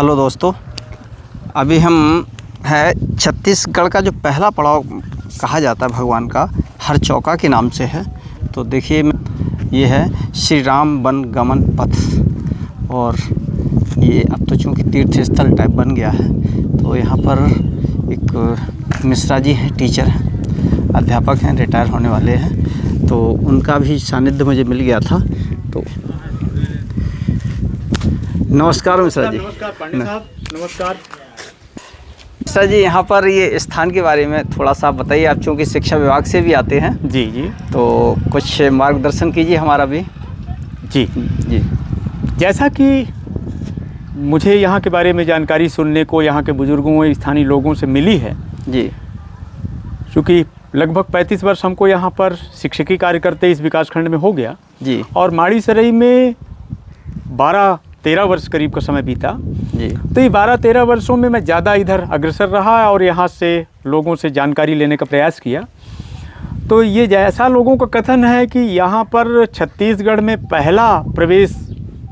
Hello दोस्तों, अभी हम है छत्तीसगढ़ का जो पहला पड़ाव कहा जाता है भगवान का, हरचौका के नाम से है। तो देखिए ये है श्री राम वन गमन पथ, और ये अब तो चूँकि तीर्थ स्थल टाइप बन गया है। तो यहाँ पर एक मिश्रा जी हैं, टीचर हैं, अध्यापक हैं, रिटायर होने वाले हैं, तो उनका भी सानिध्य मुझे मिल गया था। तो नमस्कार मिश्रा जी। नमस्कार पांडे साहब, नमस्कार मिश्रा जी। यहाँ पर ये स्थान के बारे में थोड़ा सा बताइए, आप चूँकि शिक्षा विभाग से भी आते हैं। जी जी। तो कुछ मार्गदर्शन कीजिए हमारा भी। जी जी। जैसा कि मुझे यहाँ के बारे में जानकारी सुनने को यहाँ के बुजुर्गों, स्थानीय लोगों से मिली है जी, क्योंकि लगभग 35 वर्ष हमको यहाँ पर शिक्षकी कार्य करते इस विकासखंड में हो गया जी, और माड़ीसराई में 12-13 वर्ष करीब का समय बीता। जी, तो ये 12-13 वर्षों में मैं ज़्यादा इधर अग्रसर रहा और यहाँ से लोगों से जानकारी लेने का प्रयास किया। तो ये जैसा लोगों का कथन है कि यहाँ पर छत्तीसगढ़ में पहला प्रवेश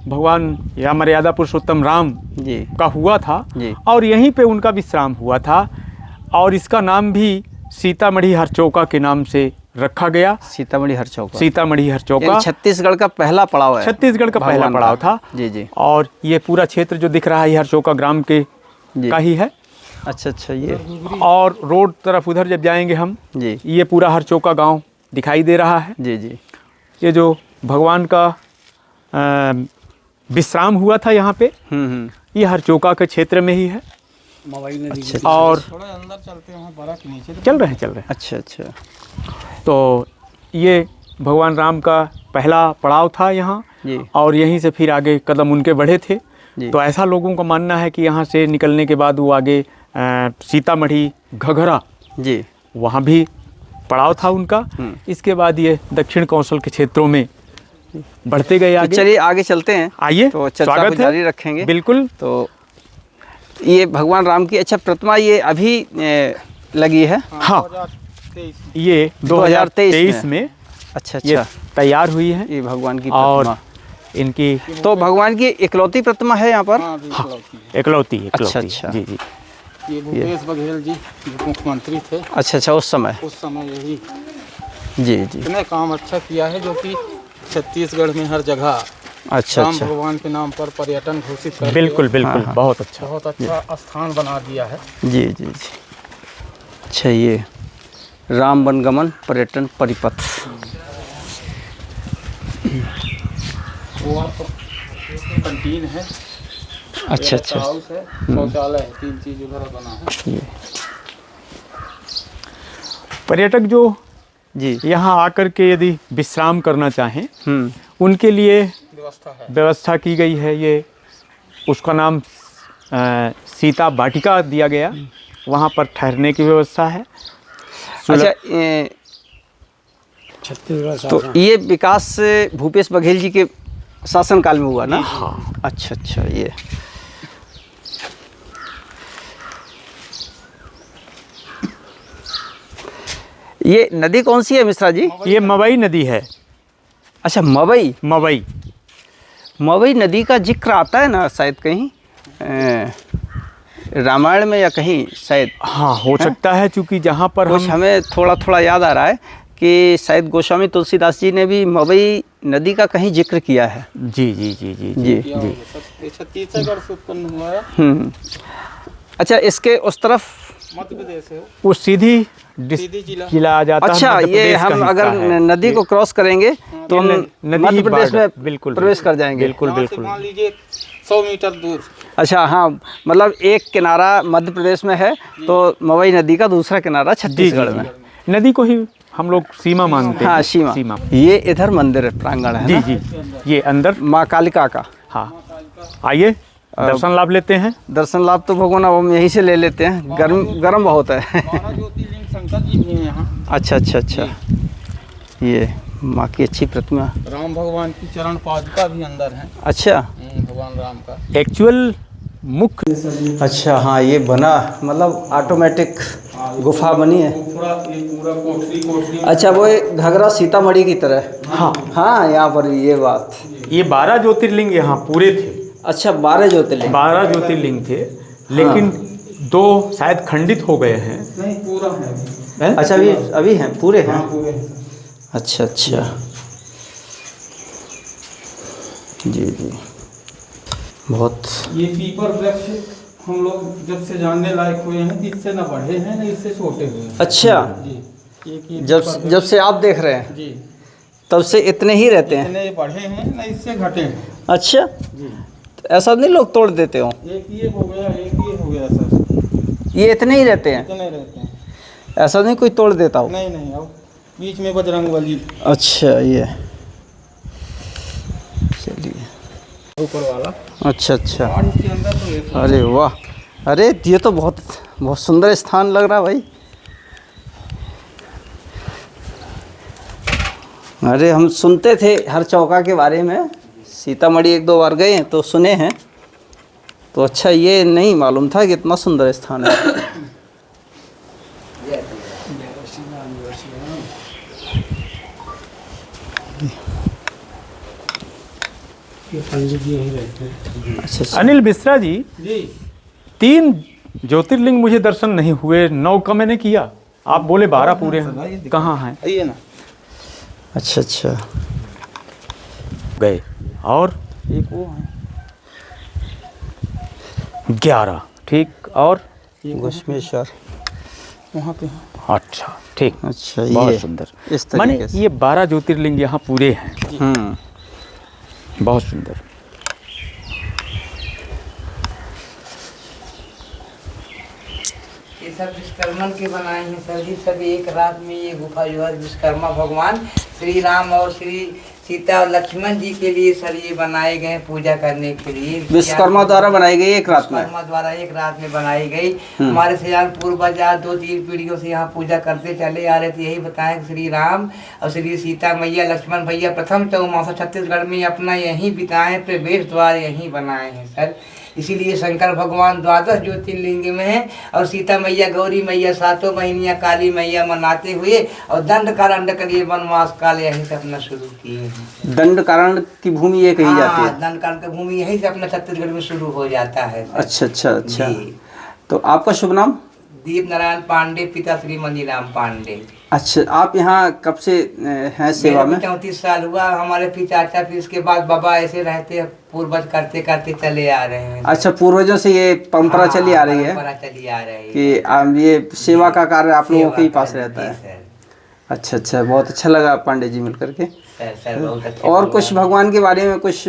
भगवान या मर्यादा पुरुषोत्तम राम जी का हुआ था जी, और यहीं पे उनका विश्राम हुआ था, और इसका नाम भी सीतामढ़ी हरचौका के नाम से रखा गया। सीतामढ़ी हरचौका, सीतामढ़ी हरचौका छत्तीसगढ़ का पहला पड़ाव है, छत्तीसगढ़ का पहला पड़ाव था। जी जी। और ये पूरा क्षेत्र जो दिख रहा है हरचौका ग्राम के का ही है। अच्छा अच्छा। ये और रोड तरफ उधर जब जाएंगे हम, जी ये पूरा हरचौका गांव दिखाई दे रहा है। जी जी। ये जो भगवान का विश्राम हुआ था यहाँ पे, ये हरचौका के क्षेत्र में ही है। अच्छा, और थोड़ा अंदर चलते हैं, बड़ा के नीचे चल रहे हैं। अच्छा अच्छा। तो ये भगवान राम का पहला पड़ाव था यहाँ, जी और यहीं से फिर आगे कदम उनके बढ़े थे। जी। तो ऐसा लोगों का मानना है कि यहाँ से निकलने के बाद वो आगे सीतामढ़ी घघरा, जी, वहाँ भी पड़ाव था उनका। इसके बाद ये दक्षिण कौशल के क्षेत्रों में बढ़ते गए तो आगे। चलिए आगे चलते हैं। आइए, तो चर्चा को स्वागत है, जारी रखेंगे। बिल्कुल। तो ये भगवान राम की अच्छा प्रतिमा ये अभी लगी है। हाँ, 2023 ये 2023 में अच्छा ये अच्छा। तैयार हुई है ये भगवान की और प्रतिमा, इनकी तो भगवान की इकलौती प्रतिमा है यहाँ पर। हाँ, भी इकलौती है। इकलौती अच्छा अच्छा। जी जी। ये भूपेश बघेल जी जो मुख्यमंत्री थे अच्छा अच्छा, उस समय। उस समय यही जी जी। इतने काम अच्छा किया है जो कि छत्तीसगढ़ में हर जगह अच्छा राम अच्छा। भगवान के नाम पर पर्यटन घोषित करके बिल्कुल बिल्कुल, हाँ। बहुत अच्छा। बहुत अच्छा स्थान बना दिया है। जी जी जी। अच्छा, ये राम वनगमन पर्यटन परिपथ। वो आप कंटीन है, अच्छा अच्छा। हाउस है, शौचालय है, 3 चीज उधर बना है। ये पर्यटक जो जी। यहाँ आकर के यदि विश्राम करना चाहें, उनके लिए व्यवस्था है। व्यवस्था की गई है। ये उसका नाम सीता वाटिका दिया गया, वहाँ पर ठहरने की व्यवस्था है। अच्छा, तो ये विकास भूपेश बघेल जी के शासनकाल में हुआ ना? हाँ। अच्छा अच्छा। ये नदी कौन सी है मिश्रा जी? ये मवई नदी है। अच्छा, मवई। मवई मवई नदी का जिक्र आता है ना शायद कहीं रामायण में या कहीं शायद। हाँ, हो सकता है, क्योंकि जहाँ पर कुछ हम हमें थोड़ा थोड़ा याद आ रहा है कि शायद गोस्वामी तुलसीदास जी ने भी मवई नदी का कहीं जिक्र किया है। जी जी जी जी जी ये छत्तीसगढ़ से उत्पन्न हुआ है, अच्छा, इसके उस तरफ मध्य प्रदेश है। वो सीधी सीधी जिला आ जाता है। अच्छा, मध्य ये प्रदेश का हम हिस्सा अगर है। नदी को क्रॉस करेंगे तो हम नदी मध्य प्रदेश में बिल्कुल प्रवेश कर जाएंगे। बिल्कुल यहाँ से बिल्कुल। मान लीजिए 100 मीटर दूर। अच्छा, हाँ, मतलब एक किनारा मध्य प्रदेश में है तो मवई नदी का दूसरा किनारा छत्तीसगढ़ में। नदी को ही हम लोग सीमा मानते हैं। हाँ, सीमा। ये इधर मंदिर है, प्रांगण है जी ना? जी। ये अंदर माँ कालिका का। हाँ, आइए दर्शन लाभ लेते हैं। दर्शन लाभ तो भगवान अब हम यहीं से ले लेते हैं, गर्म बहुत है। 12 ज्योतिर्लिंग शंकर जी भी हैं यहाँ। अच्छा अच्छा अच्छा। ये माँ की अच्छी प्रतिमा। राम भगवान की चरण पादुका भी अंदर है। अच्छा भगवान राम का एक्चुअल मुख्य। अच्छा, हाँ, ये बना मतलब ऑटोमेटिक गुफा बनी है। ये पूरा कोठरी। अच्छा, वो घघरा सीतामढ़ी की तरह। हाँ हाँ, यहाँ पर ये बात। ये 12 ज्योतिर्लिंग यहाँ पूरे थे। अच्छा 12 ज्योतिर्लिंग। 12 ज्योतिर्लिंग थे, लेकिन 2 शायद खंडित हो गए हैं। नहीं पूरा है अभी। हैं? अच्छा अभी हैं, पूरे हैं। हाँ पूरे हैं सर। अच्छा अच्छा, जी जी, बहुत। ये पीपर वृक्ष हम लोग जब से जानने लायक हुए हैं तो इससे ना बढ़े हैं ना इससे छोटे हुए हैं। अच्छा, जी एक ये जब पीपर जब से आप देख रहे हैं जी तब से इतने ही रहते हैं। इतने बढ़े हैं ना इससे घटे हैं। अच्छा, जी तो ऐसा नहीं लोग तोड़ देते हो? एक ये हो गया एक ये हो गया सर, ये इतने ही रहते हैं, इतने रहते हैं। ऐसा नहीं कोई तोड़ देता हो? नहीं नहीं, अब बीच में बजरंगबली अच्छा, ये चलिए, ऊपर वाला अच्छा अच्छा, और इसके अंदर तो एक अरे वाह, अरे ये तो बहुत बहुत सुंदर स्थान लग रहा भाई। अरे हम सुनते थे हर चौका के बारे में, सीतामढ़ी 1-2 बार गए हैं तो सुने हैं, तो अच्छा ये नहीं मालूम था कि इतना सुंदर स्थान है। ये पंडित जी यहीं रहते हैं। अच्छा अच्छा, अनिल मिश्रा जी, जी 3 ज्योतिर्लिंग मुझे दर्शन नहीं हुए, 9 का मैंने किया, आप बोले 12 पूरे हैं, कहाँ हैं? आइए ना। अच्छा अच्छा, गए, और एक वो है 11, ठीक, और घुश्मेश्वर, वहाँ पे है। अच्छा ठीक, अच्छा बहुत ये सुंदर। इस माने तरीके से। ये 12 ज्योतिर्लिंग यहाँ पूरे हैं, बहुत सुंदर। ये सब विश्वकर्मन के बनाए हैं सभी सभी। एक रात में ये गुफा जो है विश्वकर्मा भगवान श्री राम और श्री सीता और लक्ष्मण जी के लिए सर ये बनाए गए हैं पूजा करने के लिए। विश्वकर्मा द्वारा बनाई गई एक रात में। विश्वकर्मा द्वारा एक रात में बनाई गई। हमारे सयान पूर्वज आज 2-3 पीढ़ियों से यहाँ पूजा करते चले आ रहे थे। यही बताएं कि श्री राम और श्री सीता मैया लक्ष्मण भैया प्रथम चौमासा छत्तीसगढ़ में अपना यहीं बिताए, प्रवेश द्वार यहीं बनाए हैं सर। इसीलिए शंकर भगवान 12 ज्योतिर्लिंग में है और सीता मैया गौरी मैया 7 महीनियाँ काली मैया मनाते हुए और दंड कारण के लिए वनवास काल यहीं से अपना शुरू किए हैं। दंड कारण की भूमि ये कही जाती है। दंड कारण की भूमि यहीं से अपना छत्तीसगढ़ में शुरू हो जाता है सर। अच्छा अच्छा अच्छा, जी। तो आपका शुभ नाम? दीप नारायण पांडे, पिता श्री मंजीराम पांडे। अच्छा, आप यहाँ कब से हैं सेवा में? 34 साल हुआ। हमारे फिर चाचा, फिर इसके बाद बाबा ऐसे रहते पूर्वज करते करते चले आ रहे हैं। अच्छा, पूर्वजों से ये परंपरा चली आ रही है परंपरा चली आ रही है कि ये सेवा का कार्य आप लोगों के ही पास सेवा रहता जी है। सर। अच्छा अच्छा, बहुत अच्छा लगा पांडे जी मिल करके। सर बहुत अच्छे और कुछ भगवान के बारे में कुछ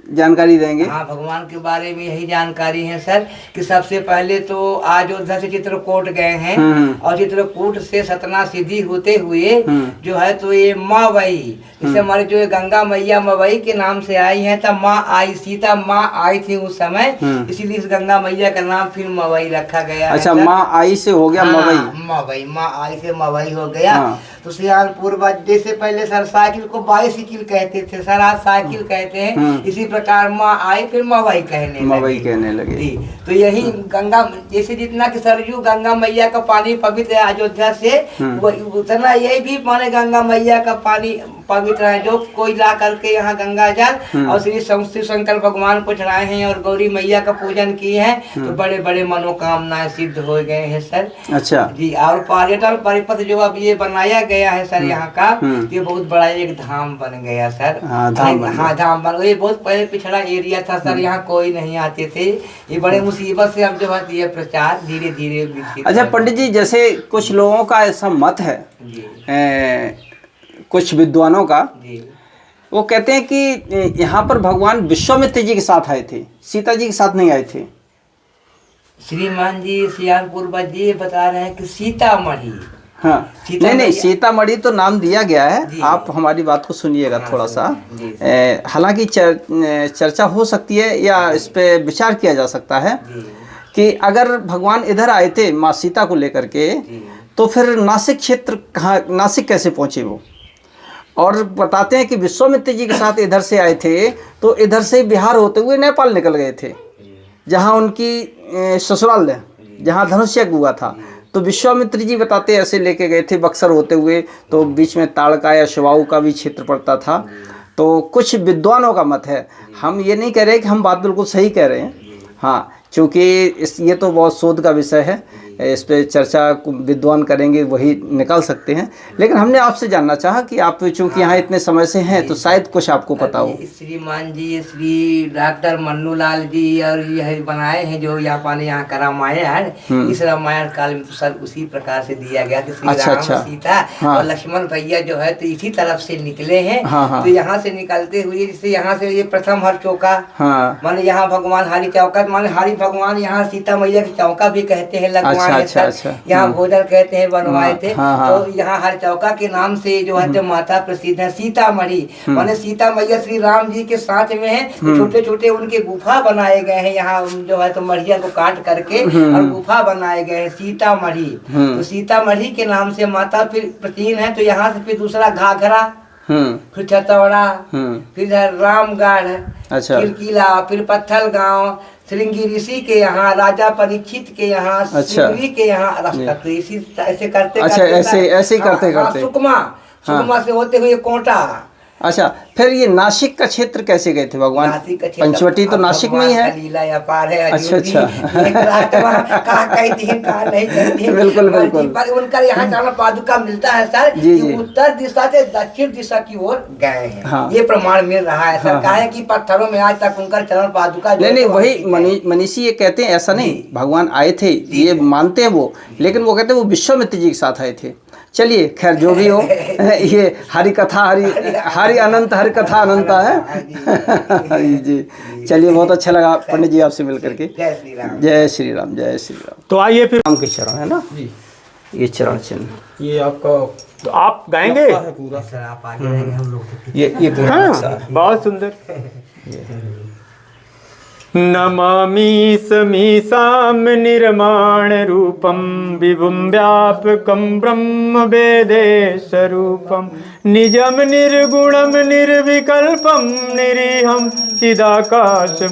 जानकारी देंगे? हाँ, भगवान के बारे में यही जानकारी है सर कि सबसे पहले तो अयोध्या से चित्रकूट गए हैं और चित्रकूट से सतना सिद्धि होते हुए जो है तो ये मवई, इसे हमारे जो गंगा मैया मवई के नाम से आई है। तब माँ आई, सीता माँ आई थी उस समय, इसीलिए इस गंगा मैया का नाम फिर मवई रखा गया। अच्छा, माँ आई से हो गया मवई। मवई, माँ आई से मवई हो गया। हाँ। तो सियालपुर जैसे पहले सर साइकिल को बाइसिकल कहते थे सर, आज साइकिल कहते हैं। इसी प्रकार माँ आई फिर मवई कहने लगे। तो यही गंगा जैसे जितना कि सरयू गंगा मैया का पानी पवित्र है अयोध्या से, उतना यही भी माने गंगा मैया का पानी पवित्र है। जो कोई ला करके यहाँ गंगा जल और श्री शंकर भगवान को चढ़ाए हैं और गौरी मैया का पूजन किए हैं तो बड़े बड़े मनोकामनाएं सिद्ध हो गए हैं सर। अच्छा जी। और पर्यटन परिपथ जो अब ये बनाया गया है सर यहाँ का, ये बहुत बड़ा एक धाम बन गया सर। हाँ, धाम बन गया। हाँ, धाम बन गया। ये बहुत पहले पिछड़ा एरिया था सर, यहाँ कोई नहीं आते थे। ये बड़े मुसीबत से अब जो है ये प्रचार धीरे धीरे विकसित। अच्छा पंडित जी, जैसे कुछ लोगों का ऐसा मत है, कुछ विद्वानों का, वो कहते हैं कि यहाँ पर भगवान विश्वामित्र जी के साथ आए थे, सीता जी के साथ नहीं आए थे। श्रीमान जी सियालपुर जी बता रहे हैं कि सीतामढ़ी। हाँ, नहीं, सीतामढ़ी तो नाम दिया गया है। आप हमारी बात को सुनिएगा थोड़ा सा। हालांकि चर्चा हो सकती है या इस पे विचार किया जा सकता है कि अगर भगवान इधर आए थे माँ सीता को लेकर के, तो फिर नासिक क्षेत्र कहाँ, नासिक कैसे पहुँचे वो? और बताते हैं कि विश्वामित्र जी के साथ इधर से आए थे तो इधर से बिहार होते हुए नेपाल निकल गए थे, जहाँ उनकी ससुराल है, जहाँ धनुष यज्ञ हुआ था। तो विश्वामित्र जी बताते ऐसे लेके गए थे बक्सर होते हुए, तो बीच में ताड़का या शिवाऊ का भी क्षेत्र पड़ता था। तो कुछ विद्वानों का मत है, हम ये नहीं कह रहे कि हम बात बिल्कुल सही कह रहे हैं, हाँ, क्योंकि ये तो बहुत शोध का विषय है, इस पे चर्चा विद्वान करेंगे वही निकाल सकते हैं। लेकिन हमने आपसे जानना चाहा कि आप चूँकि यहाँ इतने समय से हैं तो शायद कुछ आपको पता हो। श्रीमान जी श्री डॉक्टर मन्नूलाल जी और यह बनाए हैं जो यहाँ का रामायण, इस रामायण काल में तो सर उसी प्रकार से दिया गया कि श्री राम सीता और लक्ष्मण भैया जो है तो इसी तरफ से निकले हैं। तो यहाँ से निकलते हुए जैसे यहाँ से ये प्रथम हर चौका, माने यहाँ भगवान हरि चौका, माने हरि भगवान यहाँ सीता मैया की चौका भी कहते हैं लगवाए, यहाँ भोजन कहते हैं बनवाए थे। तो यहाँ हर चौका के नाम से जो है तो माता प्रसिद्ध है सीतामढ़ी, माने सीता मैया श्री राम जी के साथ में है, छोटे छोटे उनके गुफा बनाए गए हैं यहाँ जो है तो मढ़िया को काट करके और गुफा बनाए गए हैं सीतामढ़ी। तो सीतामढ़ी के नाम से माता फिर प्राचीन है। तो यहाँ से फिर दूसरा घाघरा, फिर छतौड़ा, फिर रामगढ़, फिर किला, फिर पत्थल गांव, श्रृंगी ऋषि के यहाँ, राजा परीक्षित के यहाँ, शिवरी के यहाँ रास्ता। तो इसी ऐसे करते करते सुकमा से होते हुए कोटा। अच्छा, फिर ये नासिक का क्षेत्र कैसे गए थे भगवान? पंचवटी तो नासिक में ही है। लीला या पार है। अच्छा नहीं बिल्कुल बिल्कुल। पर उनका यहाँ चरण पादुका मिलता है सर, कि उत्तर दिशा से दक्षिण दिशा की ओर गए हैं। ये प्रमाण मिल रहा है सर। कहा है कि पत्थरों में आज तक उनका चरण पादुका नहीं वही मनीषी ये कहते हैं, ऐसा नहीं भगवान आए थे ये मानते हैं वो, लेकिन वो कहते हैं वो विश्वामित्र जी के साथ आए थे। चलिए खैर जो भी हो, ये हरि कथा हरि अनंत हरि कथा अनंत है जी। चलिए बहुत अच्छा लगा पंडित जी आपसे मिल करके। जय श्री राम। जय श्री राम, जय श्री राम। तो आइए फिर राम के चरण है ना जी, ये चरण चिन्ह, ये आपका तो आप गाएंगे है पूरा। सर आप आगे रहेंगे, हम लोग ये पूरा नक्शा हाँ, है। बहुत सुंदर। नमामि समीसां निर्माण रूपं विभुं व्यापकं ब्रह्म वेदेशरूपं निजं निर्गुणं निर्विकल्पं निरीहं चिदाकाशमाकाशवासं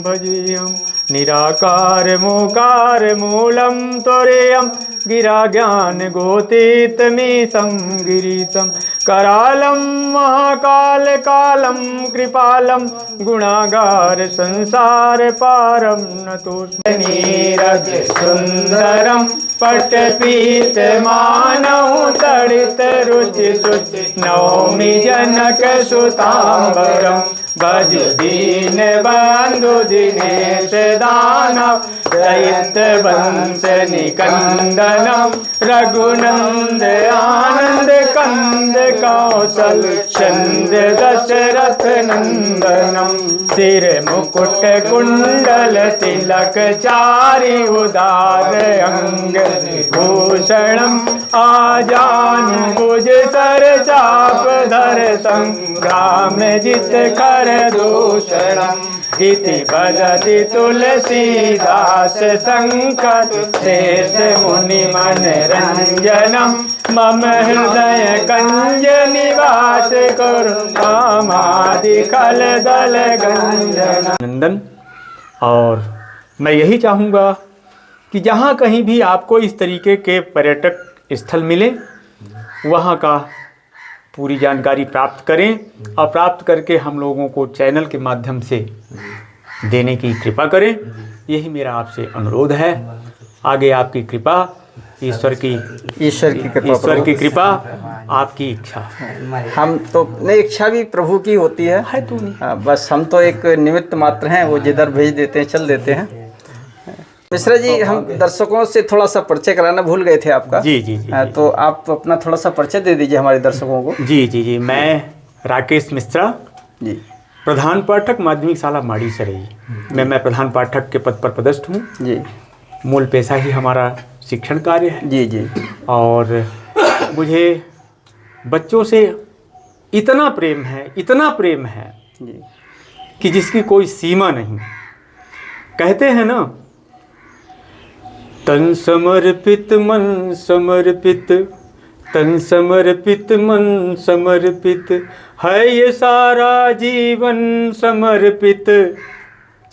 भजेयं निराकार मोकार मूलं त्वरेयं गिरा ज्ञान गोतीतमीशं गिरीशं करालं महाकाल कालं कृपालं गुणागार संसार पारं नतोऽस्मि नीरज सुंदरं पटपीत मानव तड़ित रुचि शुचि नौमि जनक सुतांबरं भज दीन बंधु दिनेश दानव दयित वंश निकंदनम रघुनंद आनंद कंद कौशल चंद दशरथ नंदनम सिर मुकुट कुंडल तिलक चारि उदार अंग भूषणम आजानुभुज सर चाप धर संग्राम जित कर दूषणम इति बदति तुलसीदास शंकर शेष मुनि मन रंजनम मम हृदय कंज निवास कुरु कामादि खल दल गंजन। नंदन, और मैं यही चाहूँगा कि जहाँ कहीं भी आपको इस तरीके के पर्यटक स्थल मिले वहाँ का पूरी जानकारी प्राप्त करें और प्राप्त करके हम लोगों को चैनल के माध्यम से देने की कृपा करें। यही मेरा आपसे अनुरोध है। आगे आपकी कृपा, ईश्वर की कृपा, आपकी इच्छा। हम तो नहीं, इच्छा भी प्रभु की होती है तो नहीं। बस हम तो एक निमित्त मात्र हैं, वो जिधर भेज देते हैं चल देते हैं। मिश्रा जी, हम दर्शकों से थोड़ा सा परिचय कराना भूल गए थे आपका। जी जी जी, तो आप अपना थोड़ा सा परिचय दे दीजिए हमारे दर्शकों को। जी जी जी, मैं राकेश मिश्रा जी, प्रधान पाठक माध्यमिक शाला माड़ी सरई में मैं प्रधान पाठक के पद पर पदस्थ हूँ जी। मूल पेशा ही हमारा शिक्षण कार्य है जी जी। और मुझे बच्चों से इतना प्रेम है जी कि जिसकी कोई सीमा नहीं। कहते हैं ना, तन समर्पित मन समर्पित, तन समर्पित मन समर्पित है ये सारा जीवन समर्पित।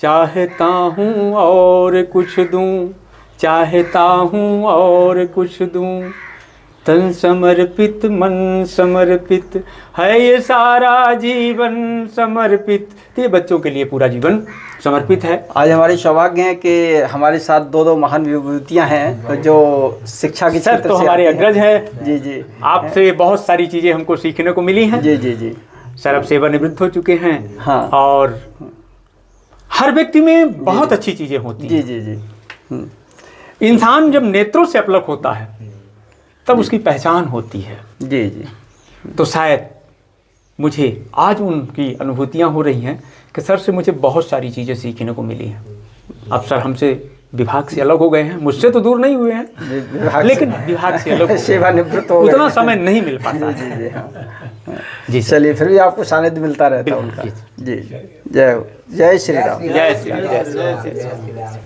चाहता हूँ और कुछ दूँ, चाहता हूँ और कुछ दूँ, तन समर्पित मन समर्पित है ये सारा जीवन समर्पित। तो ये बच्चों के लिए पूरा जीवन समर्पित है। आज हमारी सौभाग्य है कि हमारे साथ दो माहान विभूतियाँ हैं जो शिक्षा के सर क्षेत्र तो से हमारे आती हैं। अग्रज है। जी जी। आपसे बहुत सारी चीज़ें हमको सीखने को मिली हैं। जी जी जी। सर अब सेवानिवृत्त हो चुके हैं। हाँ। और हर व्यक्ति में बहुत अच्छी चीज़ें होती हैं। जी जी जी। इंसान जब नेत्रों से अपलक होता है तब उसकी पहचान होती है। जी जी। तो शायद मुझे आज उनकी अनुभूतियाँ हो रही हैं कि सर से मुझे बहुत सारी चीज़ें सीखने को मिली हैं। अब सर हमसे विभाग से अलग हो गए हैं, मुझसे तो दूर नहीं हुए हैं लेकिन विभाग से अलग सेवानिवृत्त हो गए। उतना समय नहीं मिल पाता। जी जी हाँ। जी चलिए फिर भी आपको सानिध्य मिलता रहता है उनका। जी जय हो। जय श्री राम। जय श्री राम। जय श्री राम।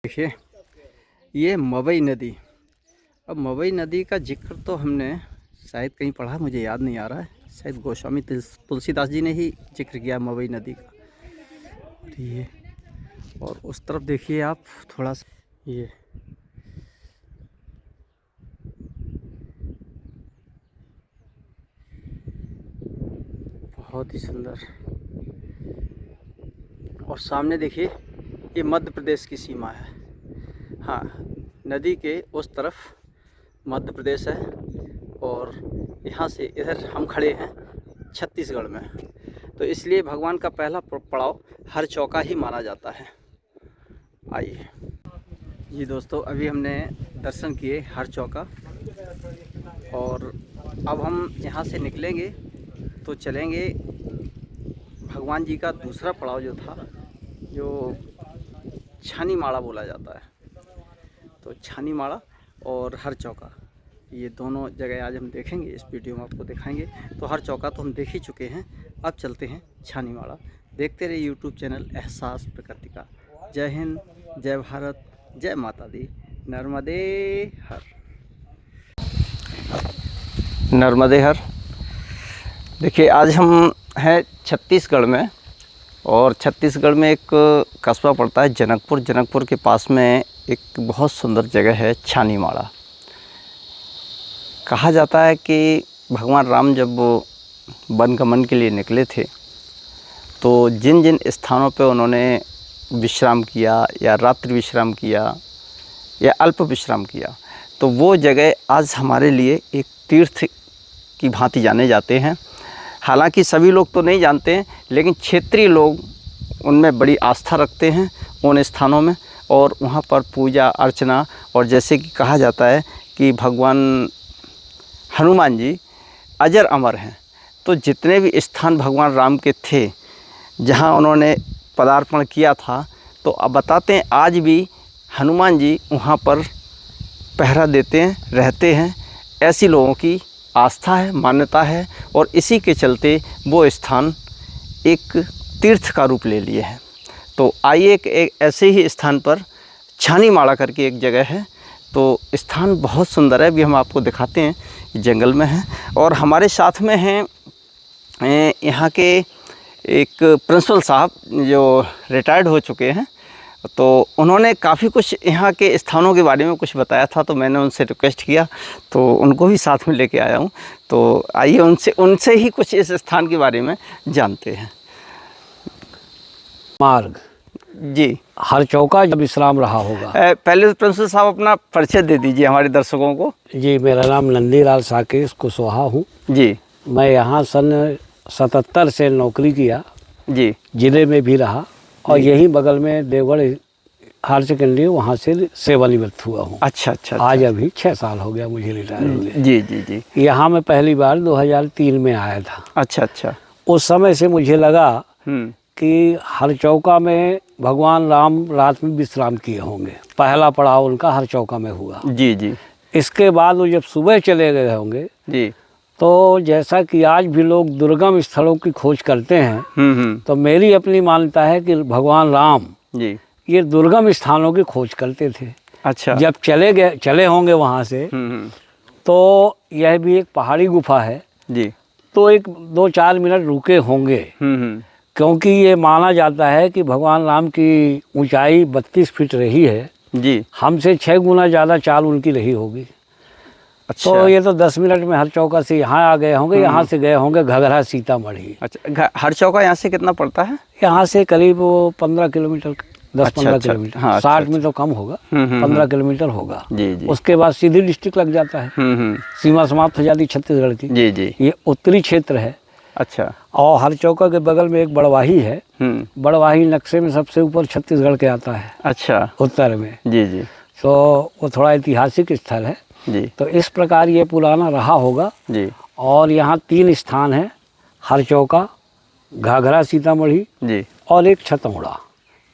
देखिए ये मवई नदी। अब मवई नदी का जिक्र तो हमने शायद कहीं पढ़ा, मुझे याद नहीं आ रहा है। शायद गोस्वामी तुलसीदास जी ने ही जिक्र किया मवई नदी का। और ये और उस तरफ देखिए आप थोड़ा सा, ये बहुत ही सुंदर। और सामने देखिए ये मध्य प्रदेश की सीमा है। हाँ, नदी के उस तरफ मध्य प्रदेश है और यहाँ से इधर हम खड़े हैं छत्तीसगढ़ में। तो इसलिए भगवान का पहला पड़ाव हर चौका ही माना जाता है। आइए जी दोस्तों, अभी हमने दर्शन किए हर चौका और अब हम यहाँ से निकलेंगे तो चलेंगे भगवान जी का दूसरा पड़ाव जो था, जो छानी माड़ा बोला जाता है। तो छानी माड़ा और हर चौका, ये दोनों जगह आज हम देखेंगे, इस वीडियो में आपको दिखाएंगे। तो हर चौका तो हम देख ही चुके हैं, अब चलते हैं छानी माड़ा। देखते रहिए यूट्यूब चैनल एहसास प्रकृति का। जय हिंद, जय भारत, जय माता दी। नर्मदे हर। नर्मदे हर। देखिए आज हम हैं छत्तीसगढ़ में और छत्तीसगढ़ में एक कस्बा पड़ता है जनकपुर। जनकपुर के पास में एक बहुत सुंदर जगह है छानी माड़ा। कहा जाता है कि भगवान राम जब वनगमन के लिए निकले थे तो जिन जिन स्थानों पे उन्होंने विश्राम किया या रात्रि विश्राम किया या अल्प विश्राम किया, तो वो जगह आज हमारे लिए एक तीर्थ की भांति जाने जाते हैं। हालांकि सभी लोग तो नहीं जानते हैं, लेकिन क्षेत्रीय लोग उनमें बड़ी आस्था रखते हैं उन स्थानों में, और वहाँ पर पूजा अर्चना। और जैसे कि कहा जाता है कि भगवान हनुमान जी अजर अमर हैं, तो जितने भी स्थान भगवान राम के थे जहाँ उन्होंने पदार्पण किया था, तो अब बताते हैं आज भी हनुमान जी वहाँ पर पहरा देते हैं, रहते हैं। ऐसी लोगों की आस्था है, मान्यता है, और इसी के चलते वो स्थान एक तीर्थ का रूप ले लिए हैं। तो आइए एक ऐसे ही स्थान पर छानी माड़ा करके एक जगह है। तो स्थान बहुत सुंदर है, अभी हम आपको दिखाते हैं। जंगल में है और हमारे साथ में हैं यहाँ के एक प्रिंसिपल साहब जो रिटायर्ड हो चुके हैं। तो उन्होंने काफ़ी कुछ यहाँ के स्थानों के बारे में कुछ बताया था, तो मैंने उनसे रिक्वेस्ट किया, तो उनको भी साथ में लेके आया हूँ। तो आइए उनसे ही कुछ इस स्थान के बारे में जानते हैं। मार्ग जी, हर चौका जब विश्राम रहा होगा। पहले तो प्रिंसिपल साहब अपना परिचय दे दीजिए हमारे दर्शकों को। जी, मेरा नाम नंदीलाल साकेत कुशवाहा हूँ। जी, मैं यहाँ सन 77 से नौकरी किया, जी, जिले में भी रहा और यहीं बगल में देवगढ़ हायर सेकेंडरी वहाँ से सेवानिवृत्त हुआ हूँ। अच्छा अच्छा। आज अभी 6 साल हो गया मुझे रिटायर हुए। जी जी जी। यहाँ मैं पहली बार 2003 में आया था। अच्छा अच्छा। उस समय से मुझे लगा कि हर चौका में भगवान राम रात में विश्राम किए होंगे। पहला पड़ाव उनका हर चौका में हुआ। जी जी। इसके बाद वो जब सुबह चले गए होंगे जी, तो जैसा कि आज भी लोग दुर्गम स्थलों की खोज करते हैं, तो मेरी अपनी मान्यता है कि भगवान राम जी ये दुर्गम स्थानों की खोज करते थे। अच्छा। जब चले होंगे वहाँ से, तो यह भी एक पहाड़ी गुफा है। जी। तो एक 2-4 मिनट रुके होंगे। क्योंकि ये माना जाता है कि भगवान राम की ऊंचाई 32 फीट रही है, जी। हमसे 6 गुना ज़्यादा चाल उनकी रही होगी। अच्छा। तो ये तो 10 मिनट में हर चौका से यहाँ आ गए होंगे, यहाँ से गए होंगे घघरा सीतामढ़ी। अच्छा, हर चौका यहाँ से कितना पड़ता है? यहाँ से करीब 15 किलोमीटर, 10-15 अच्छा, किलोमीटर। हाँ, 60 में तो कम होगा, 15 किलोमीटर होगा। जी जी। उसके बाद सीधी डिस्ट्रिक्ट लग जाता है, सीमा समाप्त हो जाती छत्तीसगढ़ की। जी जी। ये उत्तरी क्षेत्र है। अच्छा। और हर चौका के बगल में एक बड़वाही है। बड़वाही नक्शे में सबसे ऊपर छत्तीसगढ़ के आता है। अच्छा। उत्तर में। जी जी। तो वो थोड़ा ऐतिहासिक स्थल है जी। तो इस प्रकार ये पुराना रहा होगा। जी। और यहाँ 3 स्थान हैं, हर चौका, घाघरा सीतामढ़ी जी। और एक छतौड़ा।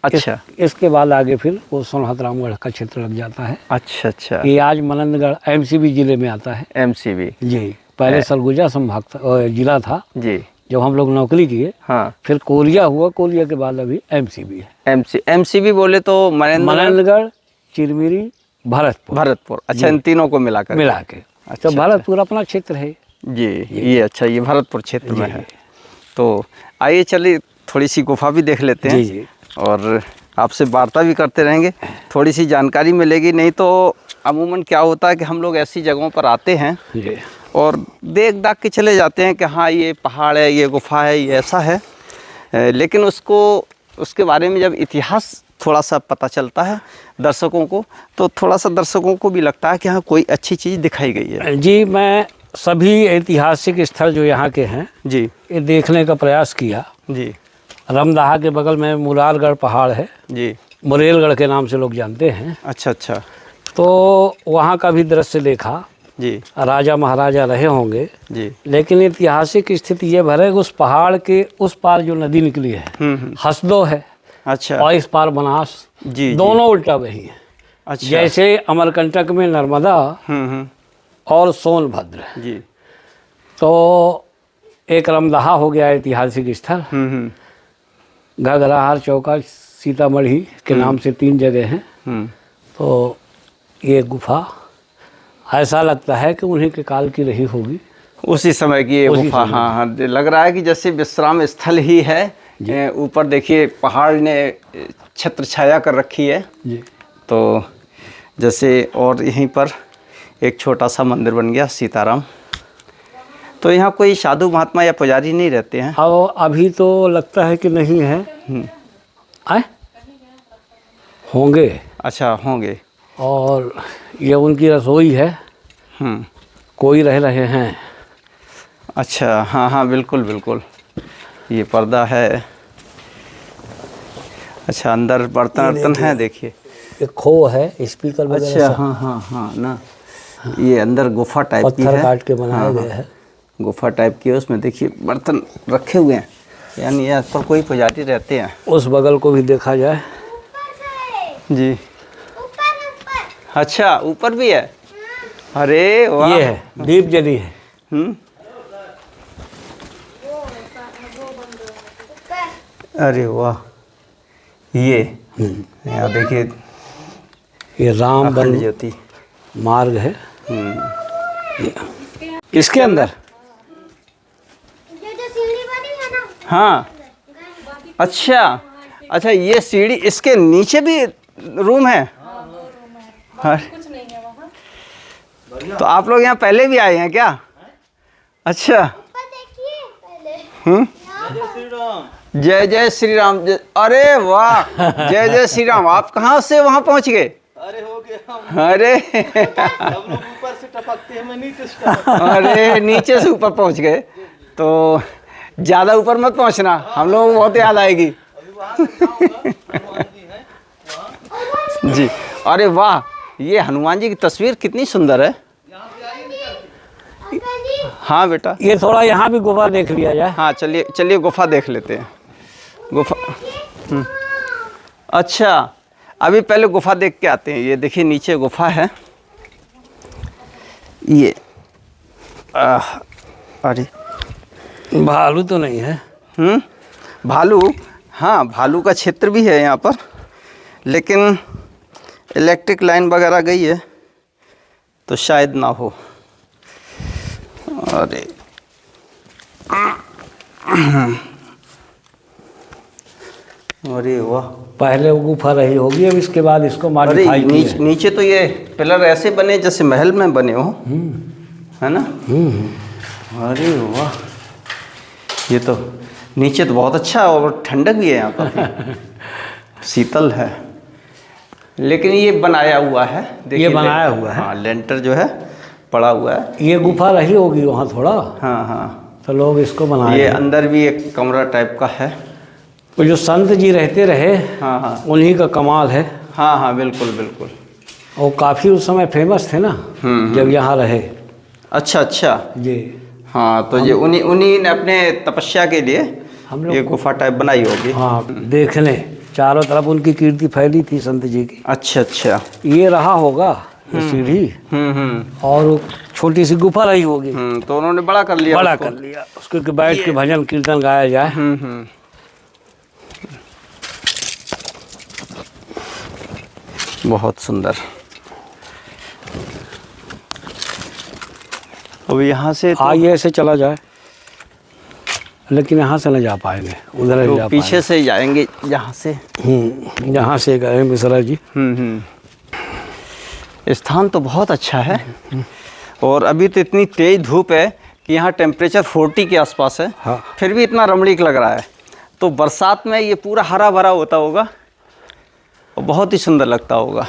अच्छा। इसके बाद आगे फिर वो सोनहत रामगढ़ का क्षेत्र लग जाता है। अच्छा अच्छा। ये आज मनंदगढ़ एमसीबी जिले में आता है। एमसीबी। जी, पहले सरगुजा संभाग जिला था जी, जब हम लोग नौकरी किए। हाँ। फिर कोरिया हुआ, कोरिया के बाद अभी एमसीबी है। एमसीबी बोले तो मनंदगढ़, चिरमिरी, भरतपुर। अच्छा, इन तीनों को मिला के। अच्छा, तो भरतपुर अपना क्षेत्र है। जी, ये अच्छा, ये भरतपुर क्षेत्र में है। तो आइए चलिए थोड़ी सी गुफा भी देख लेते हैं। जी। और आपसे वार्ता भी करते रहेंगे, थोड़ी सी जानकारी मिलेगी। नहीं तो अमूमन क्या होता है कि हम लोग ऐसी जगहों पर आते हैं जी। और देख दाख के चले जाते हैं कि हाँ ये पहाड़ है, ये गुफा है, ये ऐसा है, लेकिन उसके बारे में जब इतिहास थोड़ा सा पता चलता है दर्शकों को, तो थोड़ा सा दर्शकों को भी लगता है कि हाँ कोई अच्छी चीज़ दिखाई गई है। जी, मैं सभी ऐतिहासिक स्थल जो यहाँ के हैं जी, ये देखने का प्रयास किया। जी। रमदाहा के बगल में मुरारगढ़ पहाड़ है, जी। मुरेलगढ़ के नाम से लोग जानते हैं। अच्छा अच्छा। तो वहाँ का भी दृश्य देखा। जी। राजा महाराजा रहे होंगे। जी। लेकिन ऐतिहासिक स्थिति ये भर है कि उस पहाड़ के उस पार जो नदी निकली है हसदो है। अच्छा। और इस पार बनास। जी। दोनों उल्टा बही है। अच्छा। जैसे अमरकंटक में नर्मदा और सोनभद्र। जी। तो एक रमदाहा हो गया ऐतिहासिक स्थल। घघरा, हर चौका, सीतामढ़ी के नाम से 3 जगह हैं। तो ये गुफा ऐसा लगता है कि उन्हीं के काल की रही होगी, उसी समय की ये गुफा। हाँ हाँ, लग रहा है कि जैसे विश्राम स्थल ही है। ऊपर देखिए पहाड़ ने छत्र छाया कर रखी है जी। तो जैसे, और यहीं पर एक छोटा सा मंदिर बन गया सीताराम। तो यहाँ कोई साधु महात्मा या पुजारी नहीं रहते हैं? और अभी तो लगता है कि नहीं है। आए होंगे। अच्छा, होंगे। और ये उनकी रसोई है। कोई रह रहे हैं। अच्छा, हाँ हाँ, बिल्कुल बिल्कुल, ये पर्दा है। अच्छा, अंदर बर्तन वर्तन है, देखिए एक खो है, स्पीकर वगैरह। अच्छा, हाँ हाँ हाँ ना, ये अंदर गुफा टाइप की है, पत्थर काट के बनाया गया है। गुफा टाइप की है, उसमें देखिए बर्तन रखे हुए हैं, यानी यहाँ पर कोई पुजारी रहते हैं। उस बगल को भी देखा जाए। जी। अच्छा, ऊपर भी है? अरे वाह। ये है दीप जली है। अरे वाह, ये यहाँ देखिए, ये राम वन ज्योति मार्ग है। इसके अंदर हाँ। अच्छा अच्छा, ये सीढ़ी, इसके नीचे भी रूम है? हाँ। तो आप लोग यहाँ पहले भी आए हैं क्या? अच्छा। जय जय श्री राम। अरे वाह, जय जय श्री राम। आप कहाँ से वहाँ पहुँच गए? अरे हो गया। अरे हम लोग ऊपर से टपकते हैं, मैं नीचे से अरे नीचे से ऊपर पहुँच गए, तो ज़्यादा ऊपर मत पहुँचना, हम लोगों को बहुत याद आएगी। जी। अरे वाह, ये हनुमान जी की तस्वीर कितनी सुंदर है। हाँ बेटा, ये थोड़ा यहाँ भी गुफा देख लिया जाए। हाँ चलिए चलिए, गुफा देख लेते हैं। गुफा। अच्छा, अभी पहले गुफा देख के आते हैं। ये देखिए नीचे गुफा है। ये अरे भालू तो नहीं है? भालू, हाँ भालू का क्षेत्र भी है यहाँ पर, लेकिन इलेक्ट्रिक लाइन वगैरह गई है तो शायद ना हो। अरे अरे वाह। पहले वो गुफा रही होगी, अब इसके बाद इसको अरे मॉडिफाई किया है। नीचे तो ये पिलर ऐसे बने जैसे महल में बने हो, है ना। अरे वाह, ये तो नीचे तो बहुत अच्छा है और ठंडक भी है यहाँ पर। शीतल है, लेकिन ये बनाया हुआ है, देखिए ये बनाया हुआ है। हाँ, लेंटर जो है पड़ा हुआ है। ये गुफा रही होगी वहाँ थोड़ा, हाँ हाँ, तो लोग इसको बनाए ये हैं। अंदर भी एक कमरा टाइप का है। वो जो संत जी रहते रहे, हाँ हाँ उन्हीं का कमाल है। हाँ हाँ, बिल्कुल बिल्कुल। वो काफ़ी उस समय फेमस थे ना, जब यहाँ रहे। अच्छा अच्छा, जी, हाँ, तो ये उन्हीं ने अपने तपस्या के लिए हम लोग ये गुफा टाइप बनाई होगी। हाँ, देखने चारों तरफ उनकी कीर्ति फैली थी संत जी की। अच्छा अच्छा। ये रहा होगा ये सीढ़ी, और वो छोटी सी गुफा रही होगी। तो उन्होंने बड़ा कर लिया, बड़ा उसको। कर लिया उसको कि बैठ के भजन कीर्तन गाया जाए। बहुत सुंदर। अब यहाँ से तो, आइए ऐसे चला जाए, लेकिन यहाँ से न जा पाएंगे, उधर तो जा पीछे से जाएंगे यहाँ से। पाएंगे। यहाँ से गए मिश्रा जी। स्थान तो बहुत अच्छा है, और अभी तो इतनी तेज धूप है कि यहाँ टेम्परेचर 40 के आसपास है। हाँ। फिर भी इतना रमणीक लग रहा है। तो बरसात में ये पूरा हरा भरा होता होगा और बहुत ही सुंदर लगता होगा।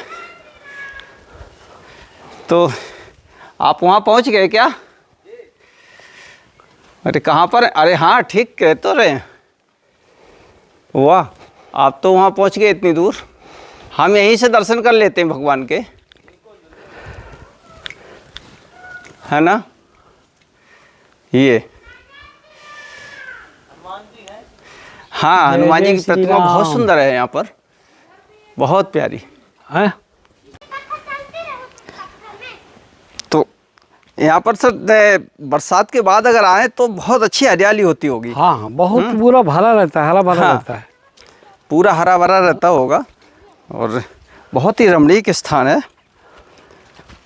तो आप वहाँ पहुँच गए क्या? अरे कहाँ पर? अरे हाँ, ठीक कह तो रहे हैं। वाह, आप तो वहाँ पहुँच गए इतनी दूर। हम यहीं से दर्शन कर लेते हैं भगवान के, है ना। ये हाँ, हनुमान जी की प्रतिमा बहुत सुंदर है यहाँ पर, बहुत प्यारी है। तो यहाँ पर सर बरसात के बाद अगर आए तो बहुत अच्छी हरियाली होती होगी। हाँ, बहुत पूरा भरा रहता है, हरा भरा हाँ। रहता है। पूरा हरा भरा रहता होगा, और बहुत ही रमणीक स्थान है।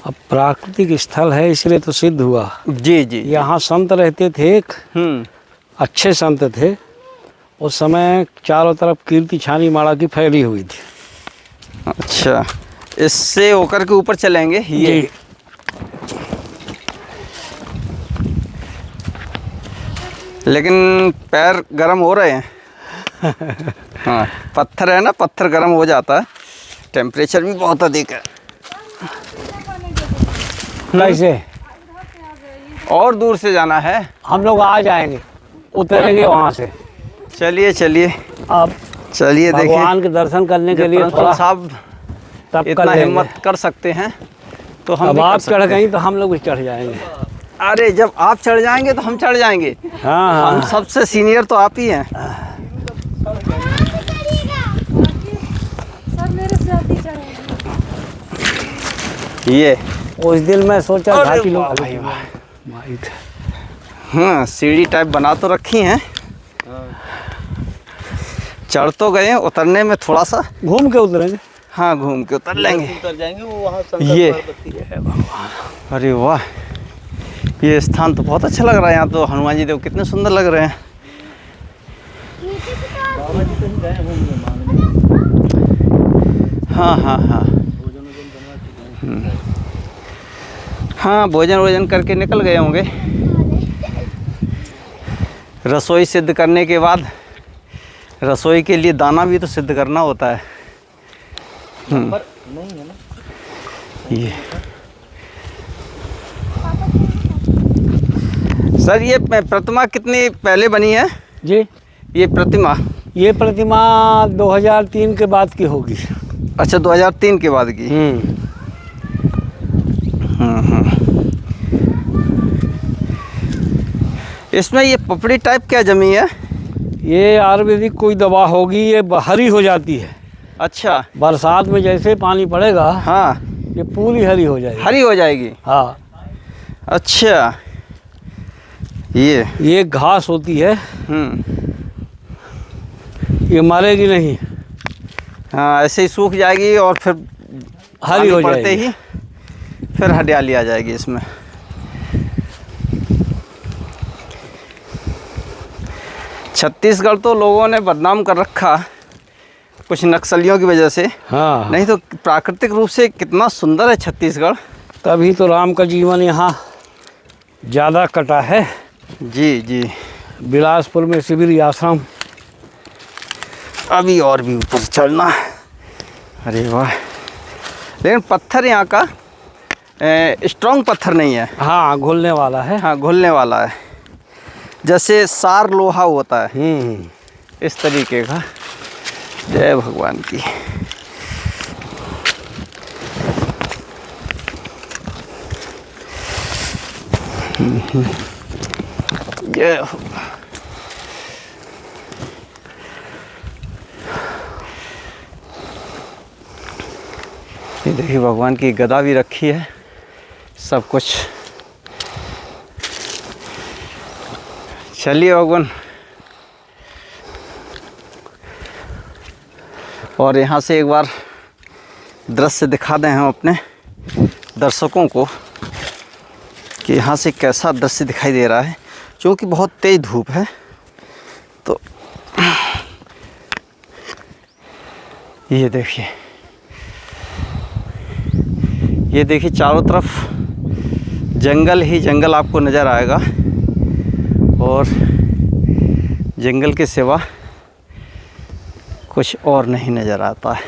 अब प्राकृतिक स्थल है इसलिए तो सिद्ध हुआ। जी जी। यहाँ संत रहते थे, एक अच्छे संत थे। उस समय चारों तरफ कीर्ति छानी माड़ा की फैली हुई थी। अच्छा, इससे होकर के ऊपर चलेंगे ये। जी। लेकिन पैर गर्म हो रहे हैं। हाँ, पत्थर है ना, पत्थर गर्म हो जाता है। टेम्परेचर भी बहुत अधिक है। कैसे? और दूर से जाना है। हम लोग आ जाएंगे, उतरेंगे वहाँ से। चलिए चलिए, अब चलिए देखिए, भगवान के दर्शन करने के लिए प्रिंसिपल थोड़ा साहब तब कर इतना लेंगे। हिम्मत कर सकते हैं तो हम अब भी कर आप सकते चढ़ हैं। गई तो हम लोग भी चढ़ जाएंगे। अरे जब आप चढ़ जाएंगे तो हम चढ़ जाएंगे। हाँ हम हाँ, सबसे सीनियर तो आप ही हैं। सब मेरे से जल्दी चढ़ेंगे। ये उस दिन मैं सोचा था अरे कि वाह लोग भाई वाह। माइक। हाँ, सीढ़ी टाइप बना तो रखी हैं। चढ़ तो गए, उतरने में थोड़ा सा घूम के उतरेंगे। हाँ, घूम के उतर लेंगे। उतर जाएंगे वो वहाँ ये अरे वाह, ये स्थान तो बहुत अच्छा लग रहा है। यहाँ तो हनुमान जी देखो कितने सुंदर लग रहे हैं। हाँ हाँ हाँ हाँ, भोजन वोजन करके निकल गए होंगे। रसोई सिद्ध करने के बाद रसोई के लिए दाना भी तो सिद्ध करना होता है। ये सर, ये प्रतिमा कितनी पहले बनी है? जी, ये प्रतिमा ये प्रतिमा 2003 के बाद की होगी। अच्छा, 2003 के बाद की। इसमें ये पपड़ी टाइप क्या जमी है? ये आयुर्वेदिक कोई दवा होगी, ये हरी हो जाती है। अच्छा, बरसात में जैसे पानी पड़ेगा, हाँ, ये पूरी हरी हो जाएगी। हरी हो जाएगी। हाँ, अच्छा, ये घास होती है, ये मरेगी नहीं, हाँ, ऐसे ही सूख जाएगी और फिर हरी हो पानी पड़ते जाएगी। ही फिर हरियाली आ जाएगी इसमें। छत्तीसगढ़ तो लोगों ने बदनाम कर रखा कुछ नक्सलियों की वजह से। हाँ, नहीं तो प्राकृतिक रूप से कितना सुंदर है छत्तीसगढ़। तभी तो राम का जीवन यहाँ ज़्यादा कटा है। जी जी। बिलासपुर में शिविर आश्रम। अभी और भी ऊपर चढ़ना। अरे वाह, लेकिन पत्थर यहाँ का स्ट्रॉन्ग पत्थर नहीं है। हाँ, घुलने वाला है। हाँ, घुलने वाला है, जैसे सार लोहा होता है इस तरीके का। जय भगवान की। जय हो। ये देखिए भगवान की गदा भी रखी है, सब कुछ। चलिए भगवान, और यहाँ से एक बार दृश्य दिखा दें हम अपने दर्शकों को कि यहाँ से कैसा दृश्य दिखाई दे रहा है। क्योंकि बहुत तेज़ धूप है, तो ये देखिए, ये देखिए चारों तरफ जंगल ही जंगल आपको नज़र आएगा, और जंगल के सिवा कुछ और नहीं नज़र आता है।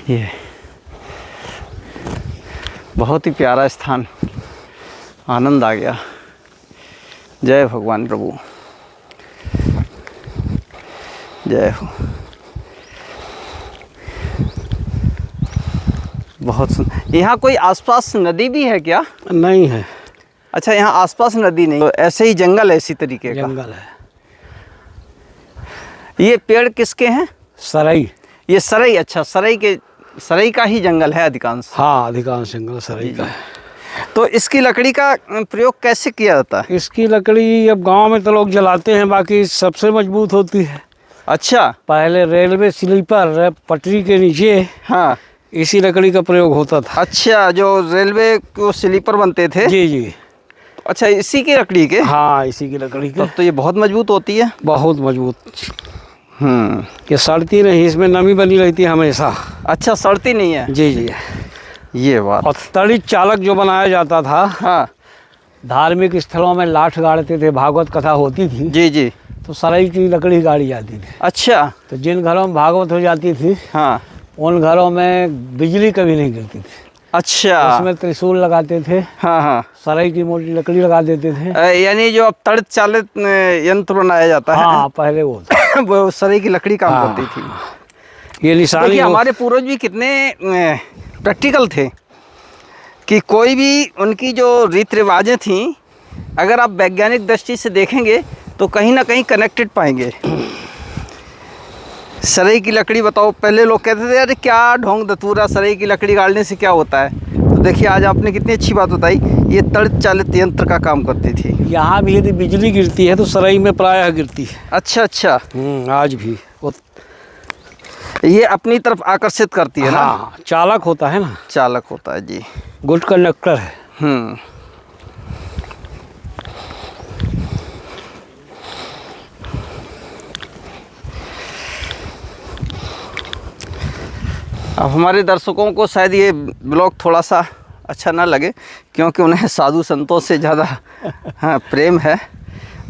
ये बहुत ही प्यारा स्थान, आनंद आ गया। जय भगवान प्रभु, जय हो। बहुत सुंदर। यहाँ कोई आसपास नदी भी है क्या? नहीं है। अच्छा, यहाँ आसपास नदी नहीं, तो ऐसे ही जंगल है इसी तरीके का। जंगल है। ये पेड़ किसके हैं? सरई। ये सरई। अच्छा, सरई का ही जंगल है अधिकांश। हाँ, अधिकांश जंगल सरई का है। तो इसकी लकड़ी का प्रयोग कैसे किया जाता है? इसकी लकड़ी अब गांव में तो लोग जलाते हैं, बाकी सबसे मजबूत होती है। अच्छा। पहले रेलवे स्लीपर पटरी के नीचे हाँ, इसी लकड़ी का प्रयोग होता था। अच्छा, जो रेलवे को स्लीपर बनते थे। जी जी। अच्छा, इसी की लकड़ी के? हाँ, इसी की लकड़ी के। तब तो ये बहुत मजबूत होती है। बहुत मजबूत। ये सड़ती नहीं, इसमें नमी बनी रहती है हमेशा। अच्छा, सड़ती नहीं है। जी जी। ये बात। और तड़ी चालक जो बनाया जाता था, हाँ, धार्मिक स्थलों में लाठ गाड़ते थे, भागवत कथा होती थी, जी जी। तो सरई की लकड़ी गाड़ी जाती थी। अच्छा। तो जिन घरों में भागवत हो जाती थी, हाँ, उन घरों में बिजली कभी नहीं गिरती थी। अच्छा। उसमें त्रिशूल लगाते थे। हाँ हाँ। सरई की मोटी लकड़ी लगा देते थे। यानी जो अब तड़ चालित यंत्र बनाया जाता है। हाँ, पहले वो था। वो सरई की लकड़ी काम हाँ, करती थी। ये निशानी देखिए, हमारे पूर्वज भी कितने प्रैक्टिकल थे कि कोई भी उनकी जो रीति रिवाजें थीं, अगर आप वैज्ञानिक दृष्टि से देखेंगे तो कहीं ना कहीं कनेक्टेड पाएंगे। सरई की लकड़ी बताओ, पहले लोग कहते थे अरे क्या ढोंग दतूरा, सरई की लकड़ी गाड़ने से क्या होता है। तो देखिए, आज आपने कितनी अच्छी बात बताई, ये तड़ चालित यंत्र का काम करती थी। यहाँ भी यदि बिजली गिरती है तो सरई में प्रायः गिरती है। अच्छा अच्छा। आज भी वो ये अपनी तरफ आकर्षित करती है ना। हाँ, चालक होता है ना। चालक होता है जी। गुड कंडक्टर है। अब हमारे दर्शकों को शायद ये ब्लॉग थोड़ा सा अच्छा ना लगे, क्योंकि उन्हें साधु संतों से ज़्यादा हाँ प्रेम है।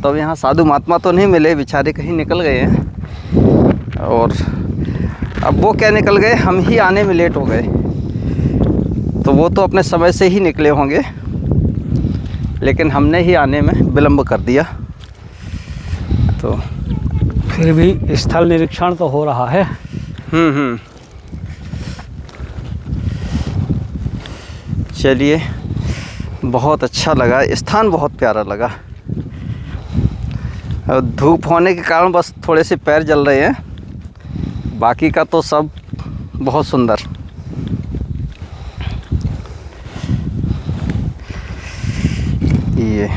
तो अब यहाँ साधु महात्मा तो नहीं मिले, बेचारे कहीं निकल गए हैं। और अब वो क्या निकल गए, हम ही आने में लेट हो गए। तो वो तो अपने समय से ही निकले होंगे, लेकिन हमने ही आने में विलम्ब कर दिया। तो फिर भी स्थल निरीक्षण तो हो रहा है। चलिए, बहुत अच्छा लगा, स्थान बहुत प्यारा लगा। धूप होने के कारण बस थोड़े से पैर जल रहे हैं, बाकी का तो सब बहुत सुंदर। ये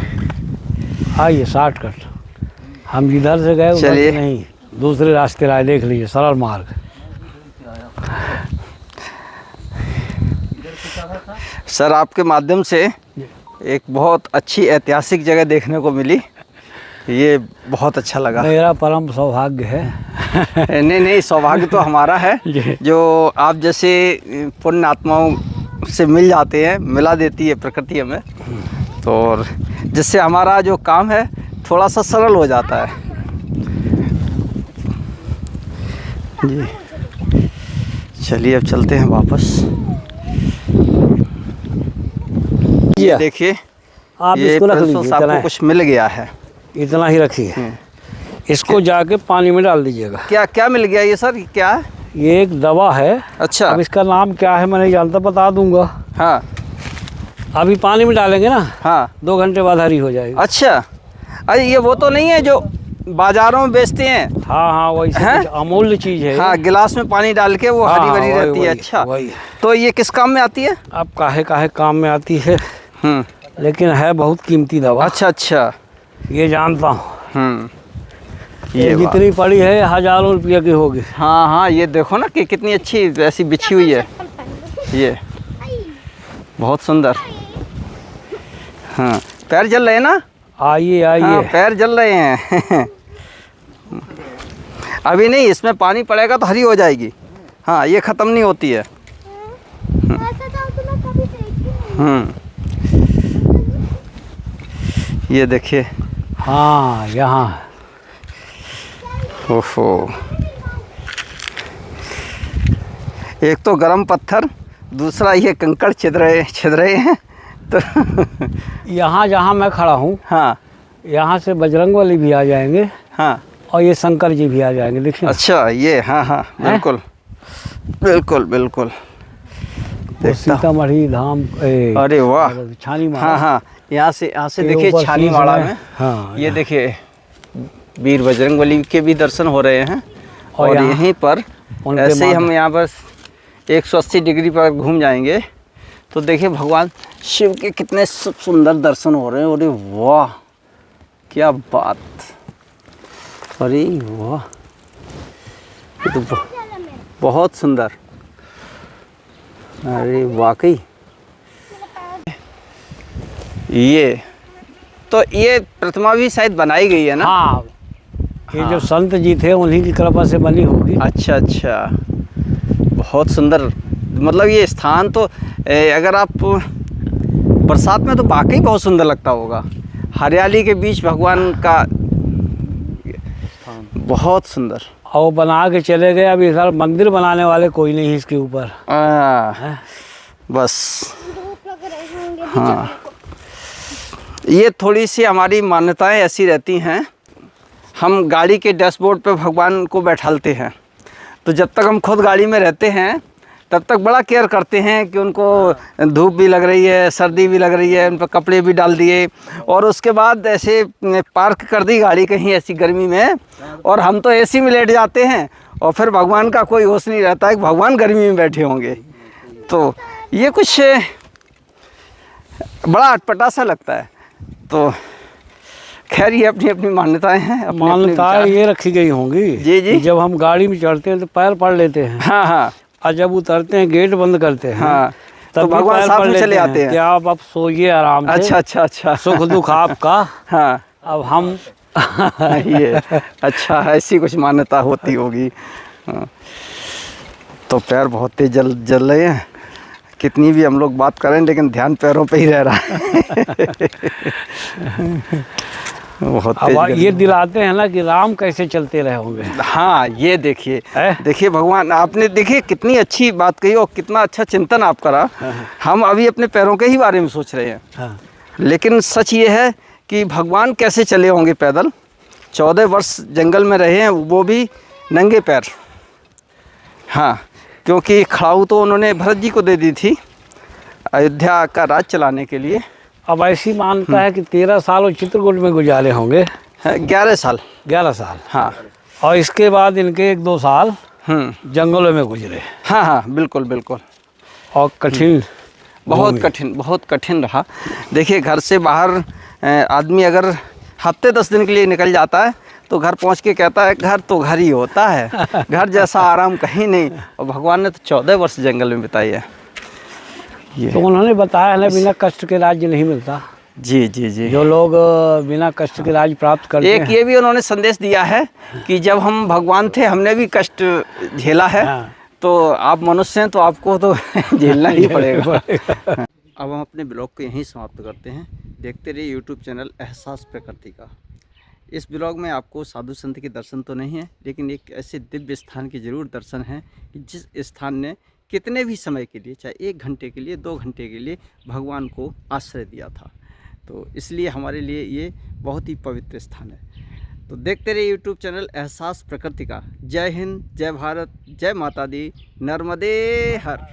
आइए शॉर्टकट, हम इधर से गए उधर से नहीं, दूसरे रास्ते लाए, देख लीजिए सरल मार्ग। सर, आपके माध्यम से एक बहुत अच्छी ऐतिहासिक जगह देखने को मिली, ये बहुत अच्छा लगा। मेरा परम सौभाग्य है। नहीं, सौभाग्य तो हमारा है जो आप जैसे पुण्य आत्माओं से मिल जाते हैं, मिला देती है प्रकृति हमें, तो और जिससे हमारा जो काम है थोड़ा सा सरल हो जाता है जी। चलिए अब चलते हैं वापस। ये देखिए, आप ये इसको रख प्रिंस लीजिए, साहब इतना को कुछ मिल गया है। इतना ही रखिए। इसको जाके पानी में डाल दीजिएगा। क्या मिल गया ये सर, क्या है? ये एक दवा है। अच्छा। अब इसका नाम क्या है मैं नहीं जानता, बता दूंगा। हाँ अभी पानी में डालेंगे ना, हाँ। 2 घंटे बाद हरी हो जाएगी। अच्छा, अरे ये वो तो नहीं है जो बाजारों में बेचते हैं? हाँ, वही अमूल्य चीज़ है। हाँ, गिलास में पानी डाल के वो हरी भरी रहती है। अच्छा, वही। तो ये किस काम में आती है? अब काहे काम में आती है, लेकिन है बहुत कीमती दवा। अच्छा, ये जानता हूँ। ये जितनी पड़ी है हज़ारों रुपये की होगी। हाँ, ये देखो ना कि कितनी अच्छी ऐसी बिछी हुई है, ये बहुत सुंदर। हाँ, पैर जल रहे हैं ना? आइए। हाँ, पैर जल रहे हैं। अभी नहीं, इसमें पानी पड़ेगा तो हरी हो जाएगी। हाँ, ये ख़त्म नहीं होती है। ये देखिए। हाँ, यहाँ। ओहो, एक तो गरम पत्थर, दूसरा ये कंकड़ छिद रहे हैं तो यहाँ जहाँ मैं खड़ा हूँ, हाँ, यहाँ से बजरंगबली भी आ जाएंगे। हाँ, और ये शंकर जी भी आ जाएंगे, देखिए। अच्छा, ये हाँ, बिल्कुल। सीतामढ़ी धाम। अरे वाह, छानी माड़ा। हाँ, यहाँ से देखिए छानी माड़ा में। हाँ, ये देखिए वीर बजरंगबली के भी दर्शन हो रहे हैं। और यहीं पर ऐसे ही हम यहाँ पर 180 डिग्री पर घूम जाएंगे तो देखिए भगवान शिव के कितने सुंदर दर्शन हो रहे हैं। अरे वाह, क्या बात, अरे वाह, ये तो बहुत सुंदर। अरे वाकई, ये प्रतिमा भी शायद बनाई गई है ना? हाँ, ये जो संत जी थे उन्हीं की कृपा से बनी होगी। अच्छा, बहुत सुंदर। मतलब ये स्थान तो अगर आप बरसात में तो वाकई बहुत सुंदर लगता होगा। हरियाली के बीच भगवान का बहुत सुंदर। और बना के चले गए। अभी सर मंदिर बनाने वाले कोई नहीं है इसके ऊपर। बस हाँ, ये थोड़ी सी हमारी मान्यताएं ऐसी रहती हैं। हम गाड़ी के डैशबोर्ड पे भगवान को बैठालते हैं, तो जब तक हम खुद गाड़ी में रहते हैं तब तक बड़ा केयर करते हैं कि उनको धूप भी लग रही है, सर्दी भी लग रही है, उन पर कपड़े भी डाल दिए। और उसके बाद ऐसे पार्क कर दी गाड़ी कहीं ऐसी गर्मी में, और हम तो एसी में लेट जाते हैं और फिर भगवान का कोई होश नहीं रहता है कि भगवान गर्मी में बैठे होंगे। तो ये कुछ बड़ा अटपटा सा लगता है। तो खैर ये अपनी अपनी मान्यताएं हैं। मान्यताएं ये रखी गई होंगी जी। जब हम गाड़ी में चढ़ते हैं तो पैर पड़ लेते हैं। हाँ, और जब उतरते हैं गेट बंद करते हैं, हाँ, तब तो भगवान साथ में चले आते हैं कि आप सोइए आराम से। अच्छा। सुख दुख आपका। हाँ, अब हम ये अच्छा, ऐसी कुछ मान्यता होती होगी। हाँ। तो पैर बहुत तेज जल रहे हैं। कितनी भी हम लोग बात करें लेकिन ध्यान पैरों पे ही रह रहा है। बहुत अब ये दिलाते हैं ना कि राम कैसे चलते रहे होंगे। हाँ, ये देखिए भगवान, आपने देखिए कितनी अच्छी बात कही और कितना अच्छा चिंतन आप करा। हम अभी अपने पैरों के ही बारे में सोच रहे हैं। लेकिन सच ये है कि भगवान कैसे चले होंगे पैदल। 14 वर्ष जंगल में रहे हैं, वो भी नंगे पैर। हाँ, क्योंकि खड़ाऊ तो उन्होंने भरत जी को दे दी थी अयोध्या का राज चलाने के लिए। अब ऐसी मानता है कि 13 साल वो चित्रकूट में गुजारे होंगे। 11 साल। 11 साल। हाँ, और इसके बाद इनके 1-2 साल जंगलों में गुजरे। हाँ, बिल्कुल। और कठिन, बहुत कठिन रहा। देखिए, घर से बाहर आदमी अगर हफ्ते 10 दिन के लिए निकल जाता है तो घर पहुंच के कहता है घर तो घर ही होता है, घर जैसा आराम कहीं नहीं। और भगवान ने तो 14 वर्ष जंगल में बिताई है। तो उन्होंने बताया है ना, बिना कष्ट के राज्य नहीं मिलता। जी जी जी। जो लोग बिना कष्ट के राज प्राप्त करते एक हैं। ये भी उन्होंने संदेश दिया है कि जब हम भगवान थे हमने भी कष्ट झेला है, हाँ। तो आप मनुष्य हैं तो आपको तो झेलना ही पड़ेगा। अब हम अपने ब्लॉग को यहीं समाप्त करते हैं। देखते रहिए यूट्यूब चैनल एहसास प्रकृति का। इस ब्लॉग में आपको साधु संत के दर्शन तो नहीं है, लेकिन एक ऐसे दिव्य स्थान के ज़रूर दर्शन हैं कि जिस स्थान ने कितने भी समय के लिए, चाहे 1 घंटे के लिए, 2 घंटे के लिए भगवान को आश्रय दिया था। तो इसलिए हमारे लिए ये बहुत ही पवित्र स्थान है। तो देखते रहिए यूट्यूब चैनल एहसास प्रकृति का। जय हिंद, जय भारत, जय माता दी, नर्मदे हर।